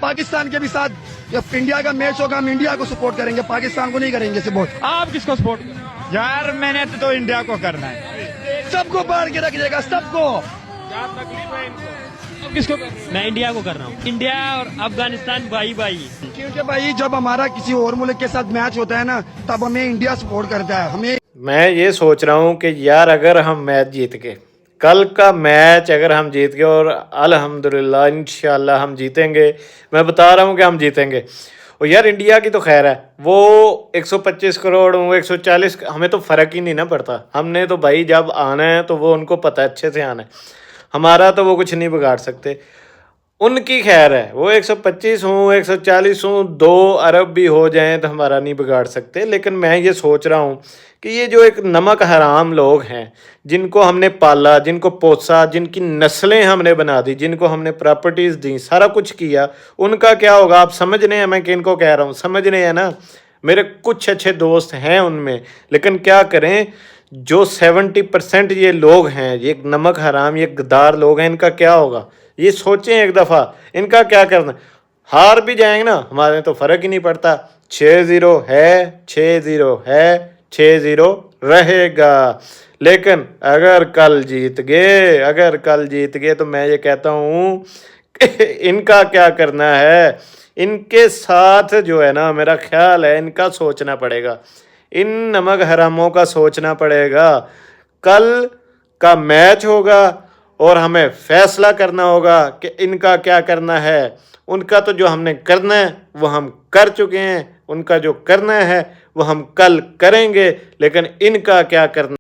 पाकिस्तान के भी साथ जब इंडिया का मैच होगा हम इंडिया को सपोर्ट करेंगे, पाकिस्तान को नहीं करेंगे सपोर्ट। आप किसको सपोर्ट करें? यार मैंने तो इंडिया को करना है। सबको बाढ़ के रख देगा, सबको। क्या तकलीफ है इनको? आप किसको करें? मैं इंडिया को कर रहा हूँ। इंडिया और अफगानिस्तान भाई भाई। क्योंकि भाई जब हमारा किसी और मुल्क के साथ मैच होता है ना, तब हमें इंडिया सपोर्ट करता है। हमें मैं ये सोच रहा हूँ कि यार अगर हम मैच जीत गए, कल का मैच अगर हम जीत गए, और अल्हम्दुलिल्लाह इंशाल्लाह हम जीतेंगे, मैं बता रहा हूँ कि हम जीतेंगे। और यार इंडिया की तो खैर है, वो 125 करोड़ हूँ 140, हमें तो फ़र्क ही नहीं ना पड़ता। हमने तो भाई जब आना है तो वो उनको पता है अच्छे से आना है, हमारा तो वो कुछ नहीं बिगाड़ सकते। उनकी खैर है, वो 125 हूँ 140 हूँ, 2 अरब भी हो जाएं तो हमारा नहीं बिगाड़ सकते। लेकिन मैं ये सोच रहा हूँ कि ये जो एक नमक हराम लोग हैं, जिनको हमने पाला, जिनको पोसा, जिनकी नस्लें हमने बना दी, जिनको हमने प्रॉपर्टीज़ दी, सारा कुछ किया, उनका क्या होगा? आप समझ रहे हैं मैं किनको कह रहा हूँ? समझ रहे हैं ना? मेरे कुछ अच्छे दोस्त हैं उनमें, लेकिन क्या करें, जो 70% ये लोग हैं, ये नमक हराम, ये गद्दार लोग हैं, इनका क्या होगा? ये सोचें एक दफ़ा, इनका क्या करना। हार भी जाएंगे ना, हमारे तो फ़र्क ही नहीं पड़ता। 6-0 है, 6-0 है, 6-0 रहेगा। लेकिन अगर कल जीत गए तो मैं ये कहता हूँ कि इनका क्या करना है, इनके साथ जो है ना, मेरा ख्याल है इनका सोचना पड़ेगा, इन नमक हरामों का सोचना पड़ेगा। कल का मैच होगा और हमें फैसला करना होगा कि इनका क्या करना है। उनका तो जो हमने करना है वो हम कर चुके हैं, उनका जो करना है वो हम कल करेंगे, लेकिन इनका क्या करना